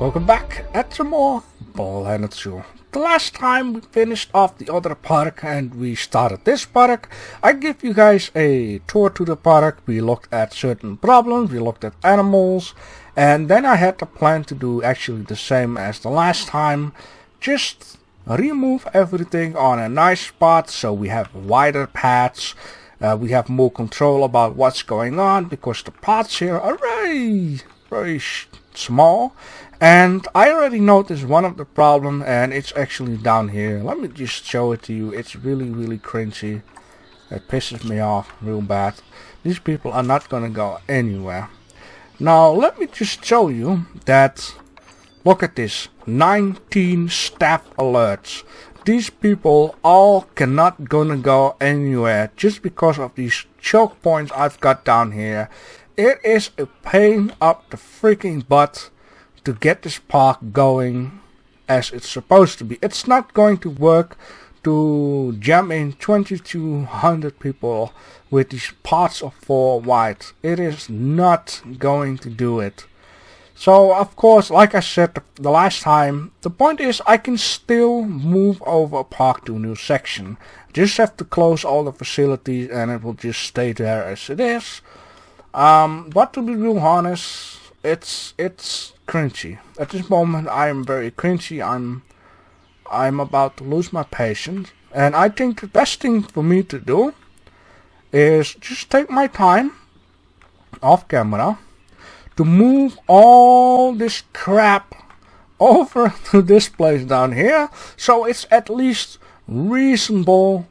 Welcome back at some more Planetzoo. The last time we finished off the other park and we started this park, I give you guys a tour to the park. We looked at certain problems, we looked at animals, and then I had the plan to do actually the same as the last time. Just remove everything on a nice spot so we have wider paths. We have more control about what's going on because the paths here are very small. And I already noticed one of the problems, and it's actually down here. Let me just show it to you. It's really cringy. It pisses me off real bad. These people are not gonna go anywhere. Now let me just show you that. Look at this, 19 staff alerts. These people all cannot gonna go anywhere just because of these choke points I've got down here. It is a pain up the freaking butt to get this park going as it's supposed to be. It's not going to work to jam in 2200 people with these parts of 4 wide. It is not going to do it. So of course, like I said the last time, the point is I can still move over a park to a new section. Just have to close all the facilities and it will just stay there as it is. But to be real honest, it's cringy. At this moment I am very cringy. I'm about to lose my patience, and I think the best thing for me to do is just take my time off camera to move all this crap over to this place down here, so it's at least reasonable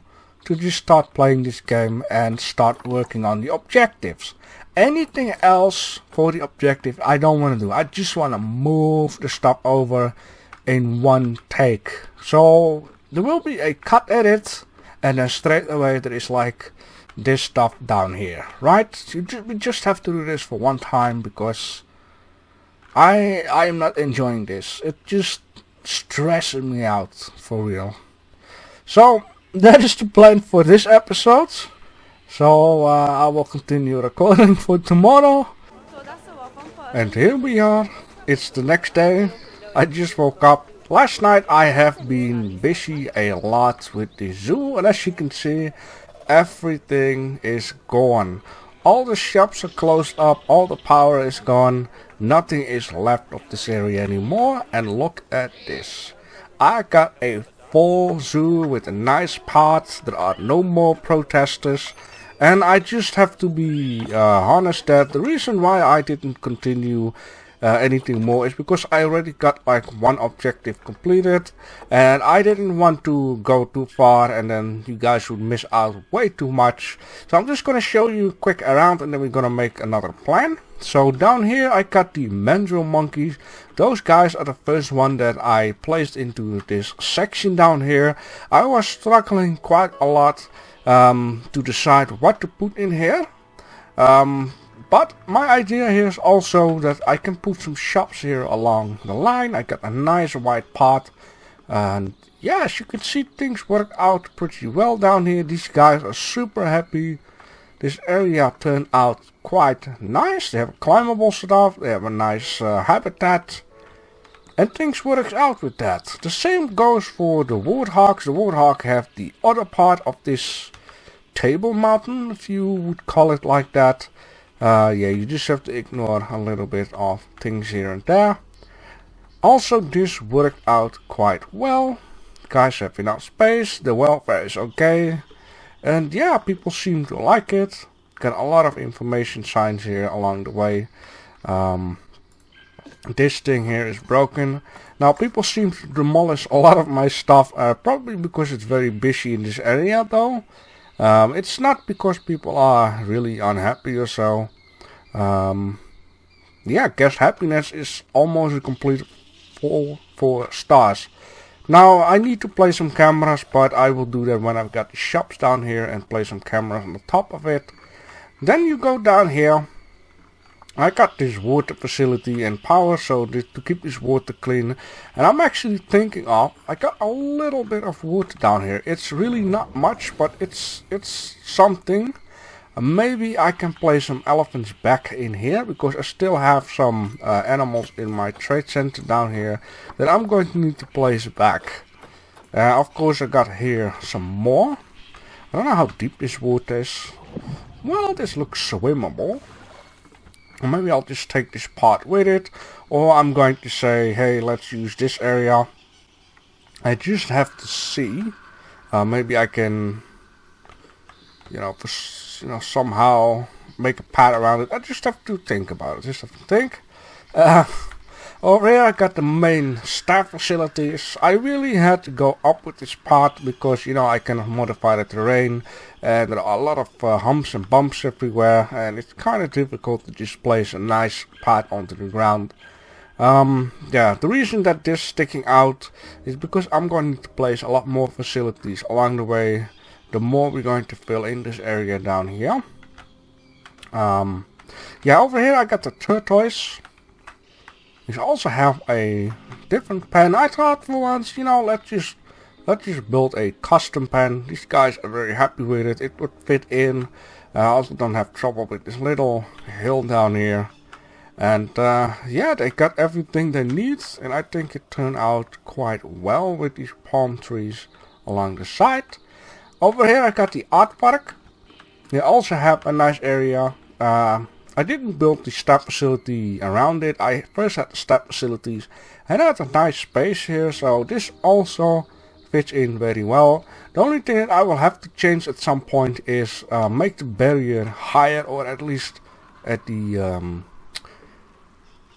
to just start playing this game and start working on the objectives. Anything else for the objective I don't want to do. I just want to move the stuff over in one take. So there will be a cut edit, and then straight away there is like this stuff down here, right? We just have to do this for one time because I am not enjoying this. It just stresses me out for real. So that is the plan for this episode. So I will continue recording for tomorrow. And here we are. It's the next day. I just woke up. Last night I have been busy a lot with the zoo, and as you can see, everything is gone. All the shops are closed up, all the power is gone, nothing is left of this area anymore. And look at this. I got a full zoo with a nice path. There are no more protesters. And I just have to be honest that the reason why I didn't continue anything more is because I already got like one objective completed, and I didn't want to go too far and then you guys would miss out way too much. So I'm just gonna show you quick around and then we're gonna make another plan. So down here I got the mandrill monkeys. Those guys are the first one that I placed into this section down here. I was struggling quite a lot to decide what to put in here. But my idea here is also that I can put some shops here along the line. I got a nice wide path, and yeah, as you can see, things work out pretty well down here. These guys are super happy. This area turned out quite nice. They have climbable stuff, they have a nice habitat, and things works out with that. The same goes for the warthogs. The warthog have the other part of this table mountain, if you would call it like that. Yeah, you just have to ignore a little bit of things here and there. Also, this worked out quite well. Guys have enough space, the welfare is okay, and yeah, people seem to like it. Got a lot of information signs here along the way. This thing here is broken. Now people seem to demolish a lot of my stuff, probably because it's very busy in this area though. It's not because people are really unhappy or so. Yeah, I guess happiness is almost a complete 4 stars. Now I need to place some cameras, but I will do that when I've got the shops down here and place some cameras on the top of it. Then you go down here. I got this water facility and power, so to keep this water clean. And I'm actually thinking of, I got a little bit of water down here. It's really not much, but it's something. Maybe I can place some elephants back in here, because I still have some animals in my trade center down here that I'm going to need to place back. Of course I got here some more. I don't know how deep this water is. Well, this looks swimmable. Maybe I'll just take this part with it, or I'm going to say, hey, let's use this area. I just have to see. Maybe I can, somehow make a path around it. I just have to think about it. Just have to think. Over here I got the main staff facilities. I really had to go up with this part because, I can modify the terrain. And there are a lot of humps and bumps everywhere. And it's kind of difficult to just place a nice path onto the ground. The reason that this is sticking out is because I'm going to place a lot more facilities along the way. The more we're going to fill in this area down here. Over here I got the tortoise. We also have a different pen. I thought for once, let's just build a custom pen. These guys are very happy with it. It would fit in. I also don't have trouble with this little hill down here. And they got everything they need. And I think it turned out quite well with these palm trees along the side. Over here I got the art park. They also have a nice area. I didn't build the staff facility around it. I first had the staff facilities and I had a nice space here, so this also fits in very well. The only thing that I will have to change at some point is make the barrier higher, or at least at the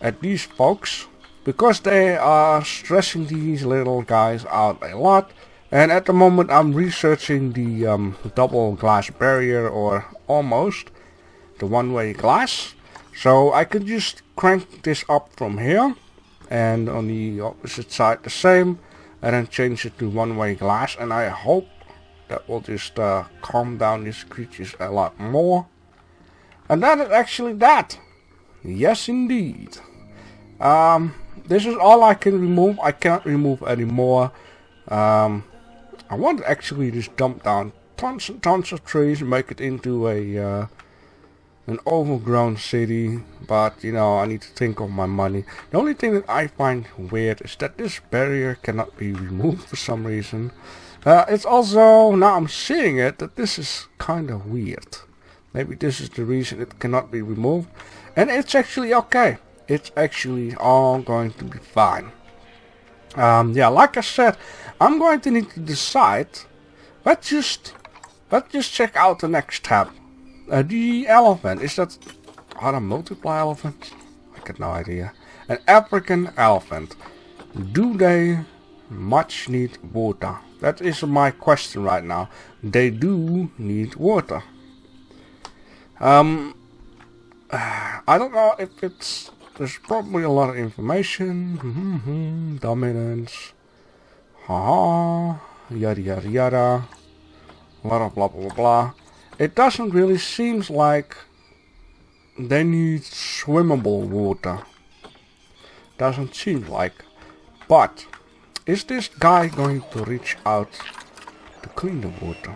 at these folks, because they are stressing these little guys out a lot. And at the moment I'm researching the double glass barrier, or almost the one-way glass, so I could just crank this up from here, and on the opposite side the same, and then change it to one-way glass, and I hope that will just calm down these creatures a lot more. And that is actually that. Yes indeed. This is all I can remove. I cannot remove any more. I want to actually just dump down tons and tons of trees and make it into an overgrown city, but I need to think of my money. The only thing that I find weird is that this barrier cannot be removed for some reason. It's also, now I'm seeing it, that this is kind of weird. Maybe this is the reason it cannot be removed, and it's actually okay. It's actually all going to be fine. Like I said, I'm going to need to decide. Let's just check out the next tab. The elephant, are there multiple elephants? I got no idea. An African elephant. Do they much need water? That is my question right now. They do need water. I don't know if there's probably a lot of information. Dominance. Yada yada yada. A lot of blah blah blah. It doesn't really seem like they need swimmable water. Doesn't seem like. But is this guy going to reach out to clean the water?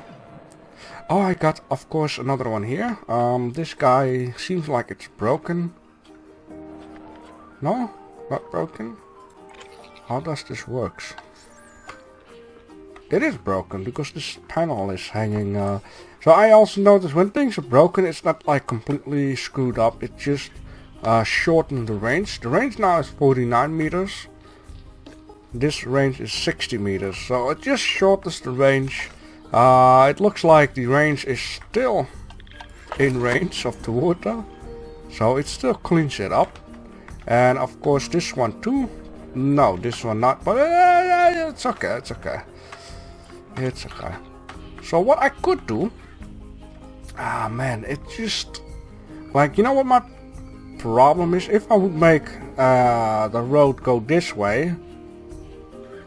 Oh, I got, of course, another one here. This guy seems like it's broken. No? Not broken? How does this work? It is broken because this panel is hanging. So I also noticed when things are broken, it's not like completely screwed up. It just shortened the range. The range now is 49 meters. This range is 60 meters. So it just shortens the range. It looks like the range is still in range of the water. So it still cleans it up. And of course this one too. No, this one not. But it's okay. It's okay. It's okay. So what I could do, man, it's just like, you know what my problem is? If I would make the road go this way,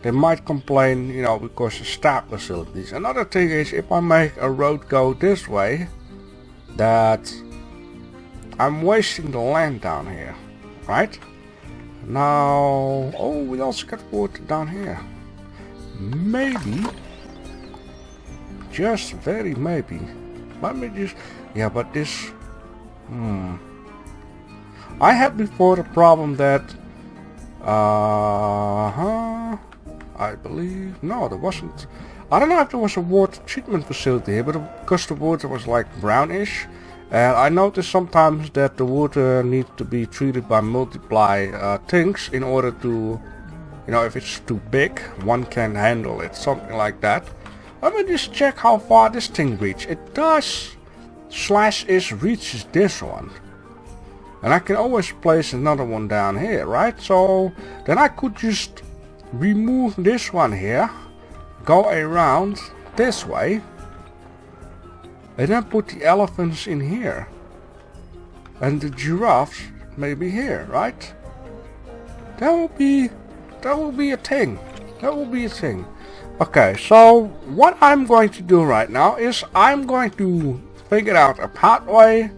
they might complain, you know, because of staff facilities. Another thing is, if I make a road go this way, that I'm wasting the land down here, right? Now, oh, we also got water down here. Maybe, just very maybe, let me just Yeah, but this... I had before the problem that... I believe... No, there wasn't. I don't know if there was a water treatment facility here, but because the water was like brownish. And I noticed sometimes that the water needs to be treated by multiply things in order to... You know, if it's too big, one can handle it. Something like that. Let me just check how far this thing reaches. It does... /is reaches this one. And I can always place another one down here, right? So then I could just remove this one here, go around this way, and then put the elephants in here. And the giraffes maybe here, right? That will be a thing. That will be a thing. Okay, so what I'm going to do right now is I'm going to figure out a pathway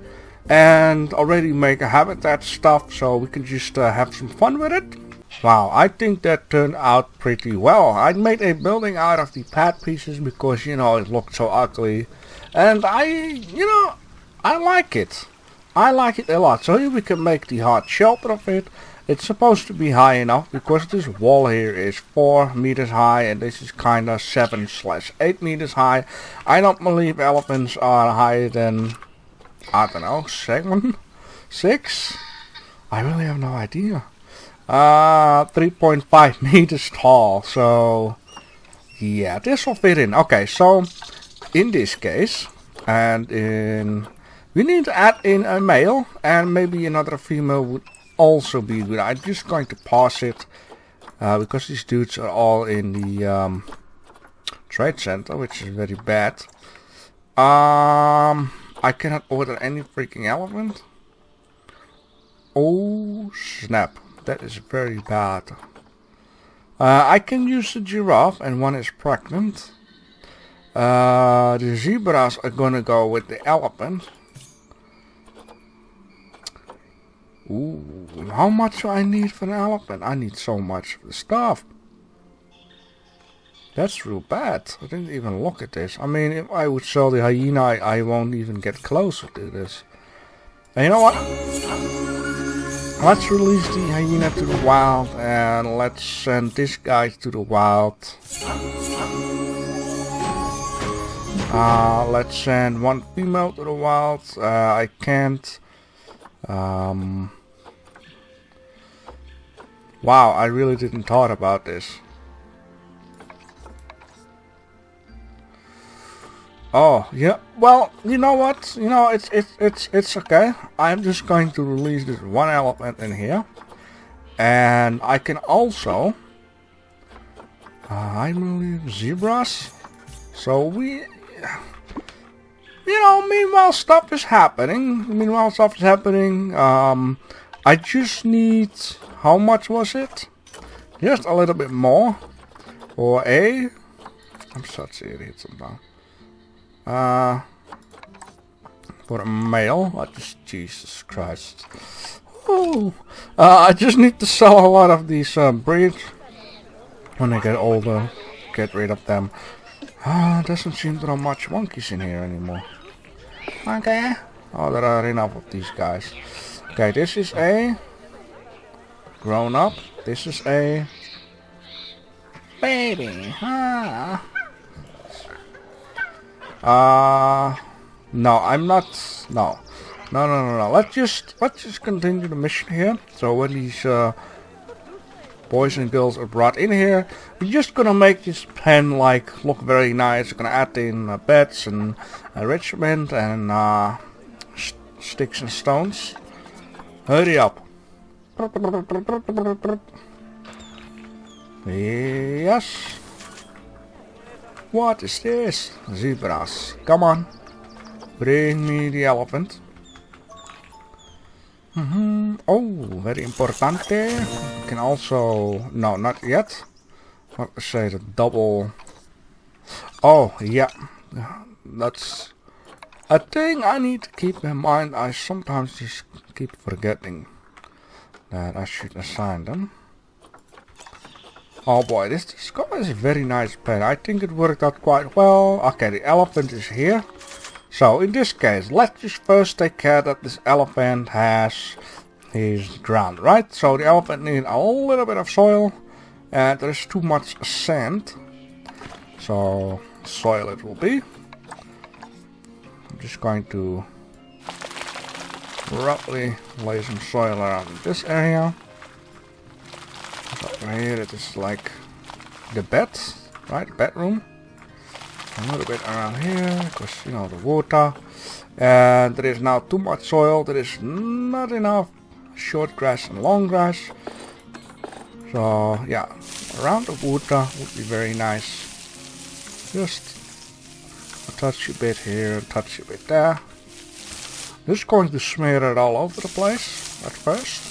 and already make a habitat stuff so we can just have some fun with it. Wow, I think that turned out pretty well. I made a building out of the pad pieces because, you know, it looked so ugly. And I like it. I like it a lot. So here we can make the hard shelter of it. It's supposed to be high enough because this wall here is 4 meters high and this is kinda 7/8 meters high. I don't believe elephants are higher than, I don't know, 7? 6? I really have no idea. 3.5 meters tall, so yeah, this will fit in. Okay, so in this case, we need to add in a male, and maybe another female would also be good. I'm just going to pause it because these dudes are all in the trade center, which is very bad. I cannot order any freaking elephant. Oh snap, that is very bad. I can use the giraffe, and one is pregnant. The zebras are gonna go with the elephant. Ooh, how much do I need for an elephant? I need so much stuff. That's real bad. I didn't even look at this. I mean, if I would sell the hyena, I won't even get closer to this. And you know what? Let's release the hyena to the wild, and let's send this guy to the wild. Let's send one female to the wild. I can't. Wow, I really didn't thought about this. Oh yeah, well, you know what? You know, it's okay. I'm just going to release this one elephant in here, and I can also, I believe, zebras. So we, you know, meanwhile stuff is happening. I just need, how much was it? Just a little bit more, or I'm such an idiot sometimes. For a male, Jesus Christ. Oh, I just need to sell a lot of these breeds. When they get older, get rid of them. Doesn't seem there are much monkeys in here anymore. Okay. Oh, there are enough of these guys. Okay, this is a grown up. This is a baby. No, I'm not. No. Let's just continue the mission here. So when these boys and girls are brought in here, we're just gonna make this pen like look very nice. We're gonna add in beds and enrichment and sticks and stones. Hurry up. Yes. What is this? Zebras. Come on. Bring me the elephant. Oh, very importante. You can also... No, not yet. What to say, the double... Oh, yeah. That's a thing I need to keep in mind. I sometimes just keep forgetting that I should assign them. Oh boy, this guy is a very nice pen. I think it worked out quite well. Okay, the elephant is here. So in this case, let's just first take care that this elephant has his ground, right? So the elephant needs a little bit of soil, and there's too much sand. So soil it will be. I'm just going to roughly lay some soil around this area. So right here it is like the bed, right? Bedroom. A little bit around here, because you know the water. And there is now too much soil. There is not enough short grass and long grass. So yeah, around the water would be very nice. Just a touch a bit here, a touch a bit there. Just going to smear it all over the place at first.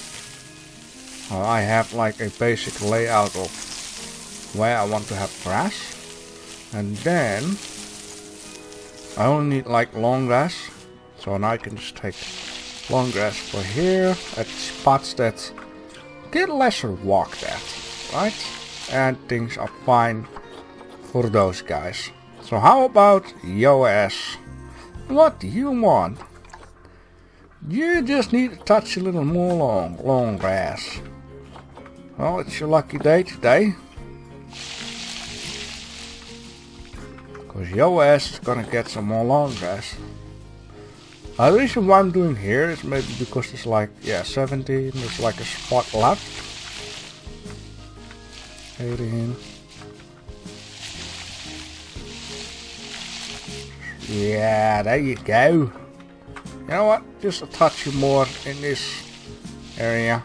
I have like a basic layout of where I want to have grass. And then I only need like long grass. So now I can just take long grass for here at spots that get lesser walked at, right? And things are fine for those guys. So how about yo ass? What do you want? You just need to touch a little more long grass. Well, it's your lucky day today. Because yo ass is gonna get some more long grass. The reason why I'm doing here is maybe because it's like, yeah, 17, there's like a spot left. 18. Yeah, there you go. You know what? Just a touch more in this area.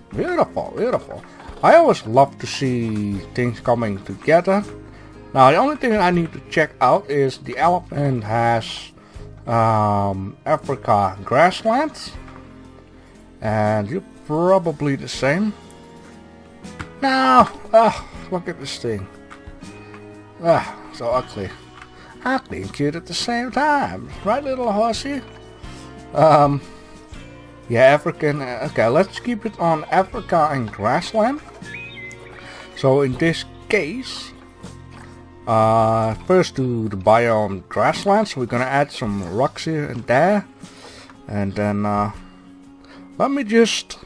Beautiful, beautiful. I always love to see things coming together. Now the only thing I need to check out is the elephant has Africa grasslands, and you're probably the same. Now, look at this thing. So ugly. Ugly and cute at the same time, right, little horsey? Yeah, African. Okay, let's keep it on Africa and grassland. So in this case, first do the biome grassland. So we're gonna add some rocks here and there, and then let me just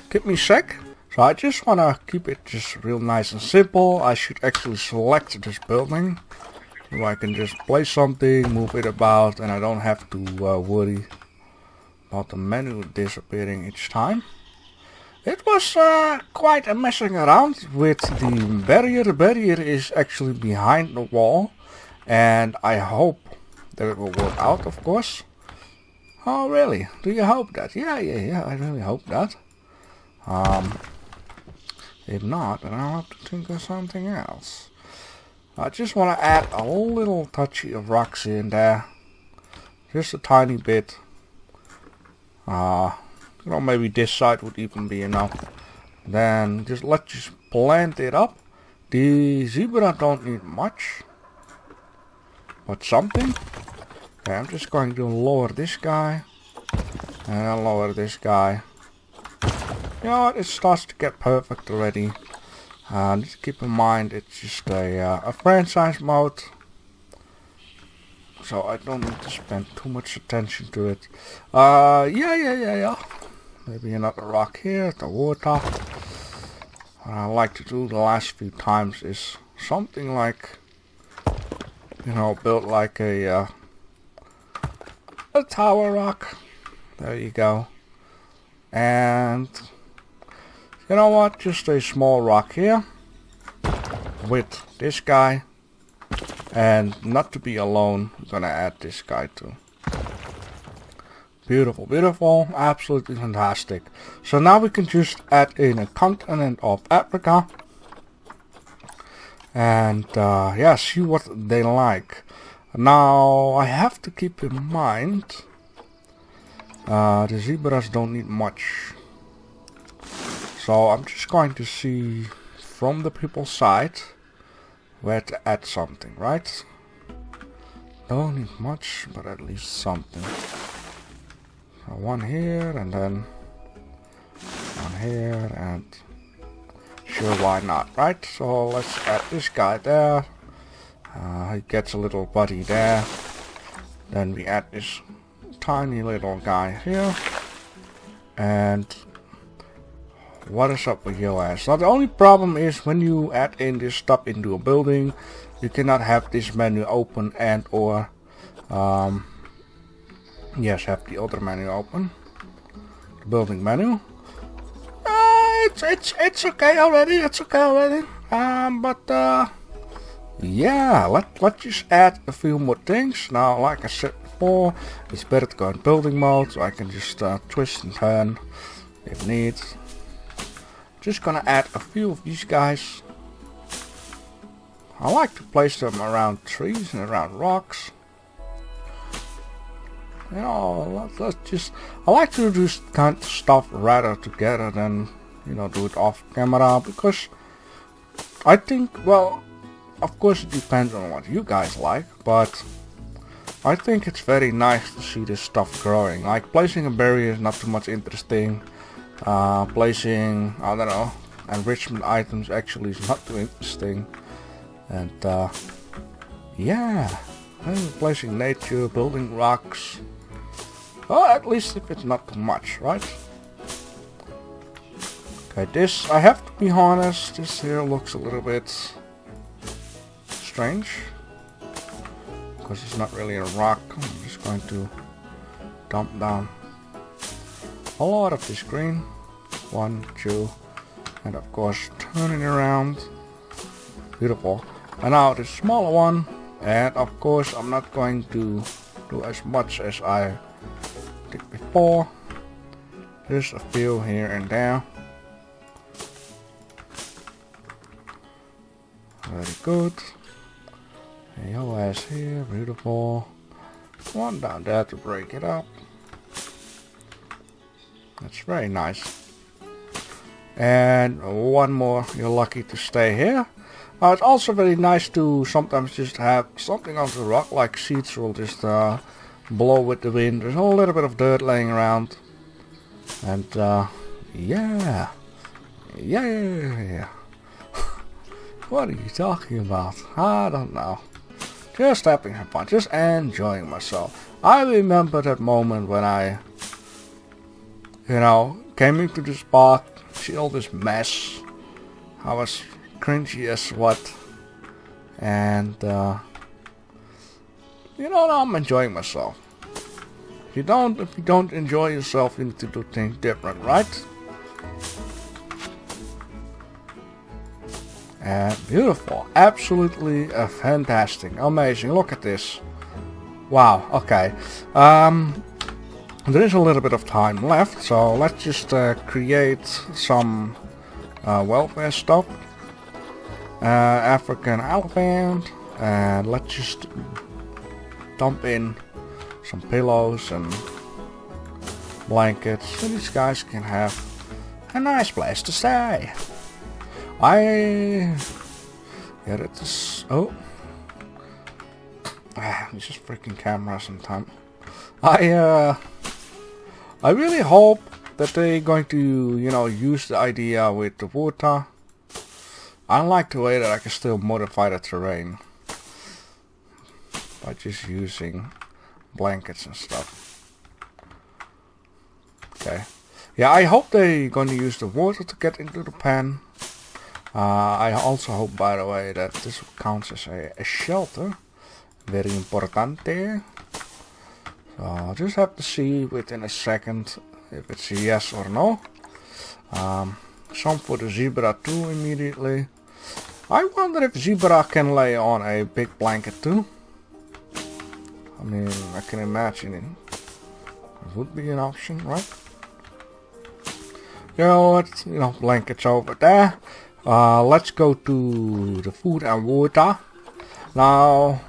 give me a sec. So I just wanna keep it just real nice and simple. I should actually select this building, so I can just place something, move it about, and I don't have to worry about the menu disappearing each time. It was quite a messing around with the barrier. The barrier is actually behind the wall, and I hope that it will work out, of course. Oh really? Do you hope that? Yeah, I really hope that. If not, then I'll have to think of something else. I just want to add a little touchy of rocks in there. Just a tiny bit. You know, maybe this side would even be enough. Then let's plant it up. The zebra don't need much, but something. Okay, I'm just going to lower this guy, and I'll lower this guy. You know what, it starts to get perfect already. Just keep in mind it's just a franchise mode, so I don't need to spend too much attention to it. Yeah. Maybe another rock here, the water. What I like to do the last few times is something like, you know, build like a tower rock. There you go. And you know what, just a small rock here with this guy. And not to be alone, I'm gonna add this guy too. Beautiful, beautiful, absolutely fantastic. So now we can just add in a continent of Africa. And yeah, see what they like. Now I have to keep in mind the zebras don't need much. So I'm just going to see from the people's side where to add something, right? Don't need much, but at least something. So one here, and then one here, and sure, why not, right? So let's add this guy there. He gets a little buddy there. Then we add this tiny little guy here. And what is up with your ass? Now the only problem is when you add in this stuff into a building, you cannot have this menu open and or yes, have the other menu open. The building menu. It's okay already. It's okay already. Yeah, let's just add a few more things. Now, like I said before, it's better to go in building mode, so I can just twist and turn if need. Just gonna add a few of these guys. I like to place them around trees and around rocks. You know, let's just. I like to do this kind of stuff rather together than, you know, do it off camera, because I think, well, of course it depends on what you guys like, but I think it's very nice to see this stuff growing. Like placing a barrier is not too much interesting. Placing, I don't know, enrichment items actually is not too interesting. And yeah, and placing nature, building rocks. Well, at least if it's not too much, right? Okay, this, I have to be honest, this here looks a little bit strange. Because it's not really a rock. I'm just going to dump down a lot of this green. 1, 2, and of course turn it around. Beautiful. And now the smaller one, and of course I'm not going to do as much as I did before. Just a few here and there. Very good. Your ass here, beautiful. One down there to break it up. That's very nice. And one more, you're lucky to stay here. It's also very nice to sometimes just have something on the rock, like seeds will just blow with the wind. There's a little bit of dirt laying around. And yeah. What are you talking about? I don't know. Just having fun, just enjoying myself. I remember that moment when I, you know, came into the spot, see all this mess. I was cringy as what. And, you know, now I'm enjoying myself. If you don't enjoy yourself, you need to do things different, right? And beautiful, absolutely fantastic, amazing. Look at this. Wow. Okay. There is a little bit of time left, so let's just create some welfare stuff. African elephant, and let's just dump in some pillows and blankets so these guys can have a nice place to stay. Yeah, that's, oh, it's just freaking camera sometimes. I really hope that they're going to, you know, use the idea with the water. I like the way that I can still modify the terrain by just using blankets and stuff. Okay. Yeah, I hope they're going to use the water to get into the pan. I also hope, by the way, that this counts as a shelter. Very importante. So I'll just have to see within a second if it's a yes or no. Some for the zebra too immediately. I wonder if zebra can lay on a big blanket too. I mean, I can imagine it would be an option, right? You know, blankets over there. Let's go to the food and water. Now,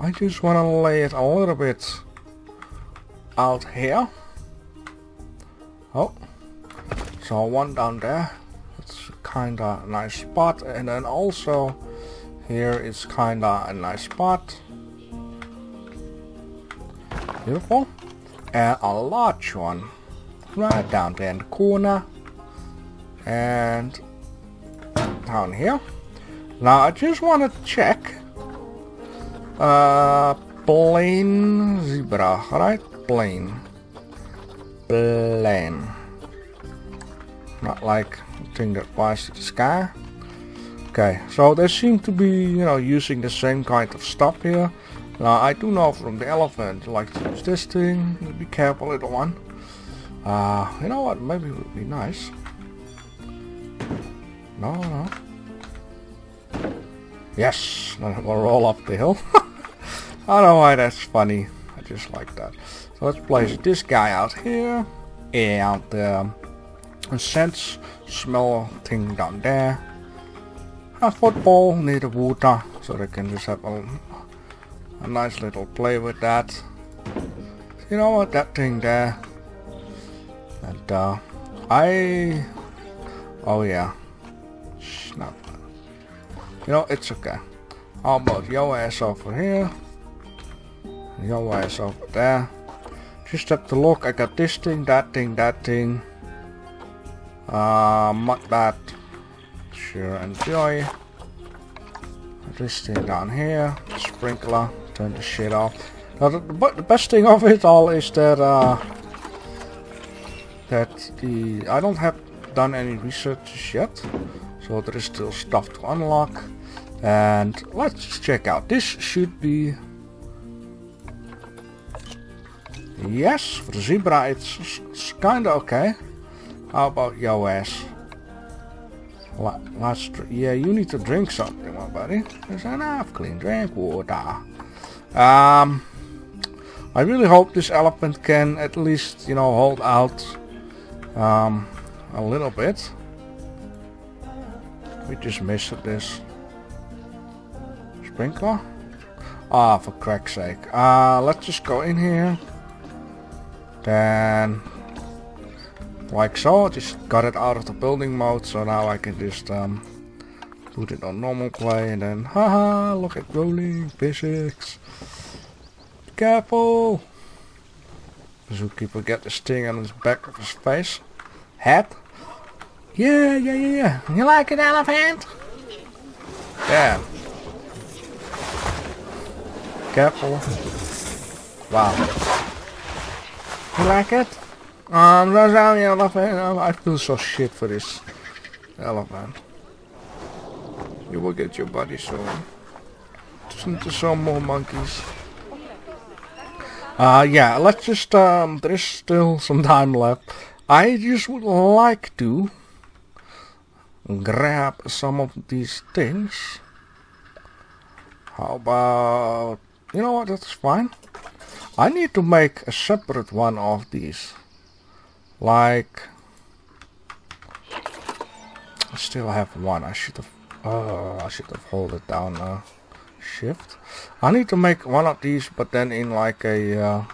I just want to lay it a little bit out here. Oh, so one down there. It's kinda a nice spot, and then also here it's kinda a nice spot. Beautiful, and a large one right down there in the corner. And down here. Now I just want to check Plain zebra, right? Plain. Plain. Not like a thing that flies to the sky. Okay, so they seem to be, you know, using the same kind of stuff here. Now, I do know from the elephant, you like to use this thing. Be careful, little one. You know what? Maybe it would be nice. No. Yes, then we'll roll up the hill. I don't know why that's funny. I just like that. So let's place this guy out here. And a sense smell thing down there. A football near the water, so they can just have a nice little play with that. You know what, that thing there. And oh yeah, snap. You know, it's okay. How about your ass over here? Your ass over there. Just have to look. I got this thing, that thing, that thing. Mud bat. Sure, enjoy. This thing down here, sprinkler, turn the shit off. Now the best thing of it all is that I don't have done any research yet, so there is still stuff to unlock. And let's check out. This should be, yes, for the zebra it's kinda okay. How about your ass? Yeah, you need to drink something, my buddy. There's enough clean drink water. I really hope this elephant can at least, you know, hold out a little bit. We just missed this. Sprinkler? Ah, for crack's sake. Let's just go in here. Then, like so, just got it out of the building mode, so now I can just put it on normal play, and then haha, look at rolling physics. Careful! The zookeeper get this thing on his back of his face. Head? Yeah. You like it, elephant? Yeah. Careful. Wow. You like it? I'm sorry, elephant. I feel so shit for this elephant. You will get your buddy soon. Listen to some more monkeys. Yeah, let's just, there is still some time left. I just would like to grab some of these things. How about, you know what, that's fine. I need to make a separate one of these. Like, I still have one. I should have hold it down. Shift. I need to make one of these, but then in like a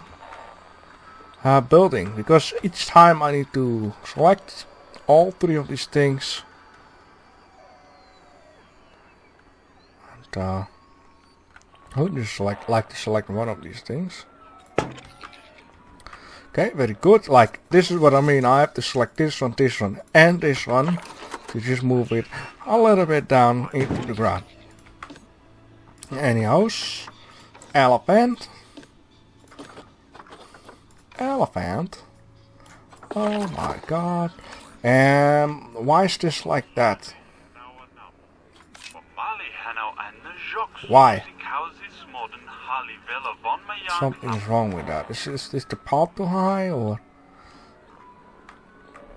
building, because each time I need to select all three of these things. And I would just like to select one of these things. Okay, very good. Like, this is what I mean. I have to select this one, and this one to just move it a little bit down into the ground. Anyhow, elephant. Oh my god. Why is this like that? Why? Something's wrong with that. Is this the part too high, or?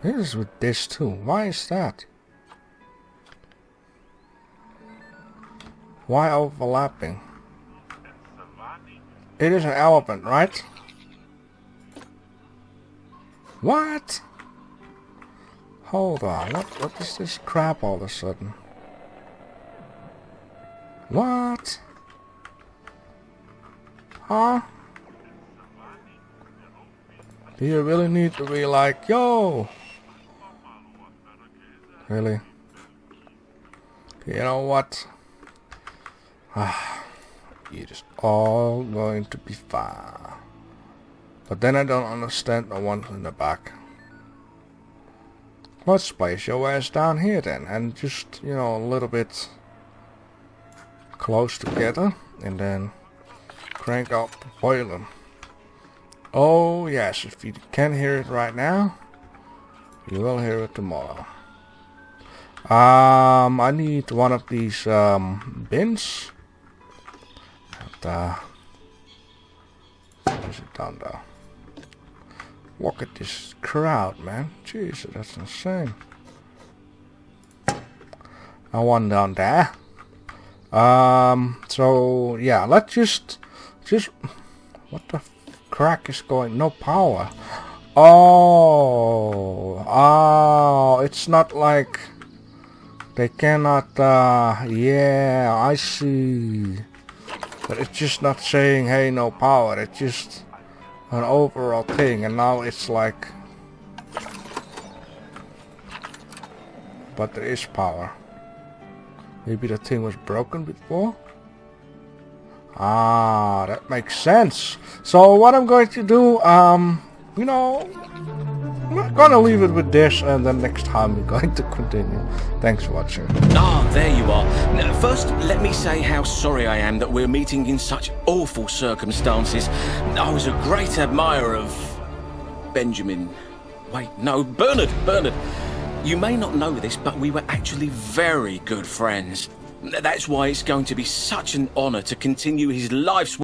This is with this too. Why is that? Why overlapping? It is an elephant, right? What? Hold on, what is this crap all of a sudden? What? Huh? Do you really need to be like, yo? Really? You know what? It is all going to be fine. But then I don't understand the one in the back. Let's place your ass down here then, and just, you know, a little bit close together, and then crank up the boiler. Oh yes, if you can't hear it right now, you will hear it tomorrow. I need one of these bins. And, where's it down there? Look at this crowd, man. Jesus, that's insane. And one down there. So yeah, let's just what the crack is going? No power. Oh, it's not like they cannot. Yeah, I see. But it's just not saying, hey, no power. It's just an overall thing, and now it's like, but there is power. Maybe the thing was broken before? Ah, that makes sense. So what I'm going to do, you know, I'm gonna leave it with this, and then next time we're going to continue. Thanks for watching. Ah, there you are. Now, first, let me say how sorry I am that we're meeting in such awful circumstances. I was a great admirer of Benjamin. Wait, no, Bernard. You may not know this, but we were actually very good friends. That's why it's going to be such an honor to continue his life's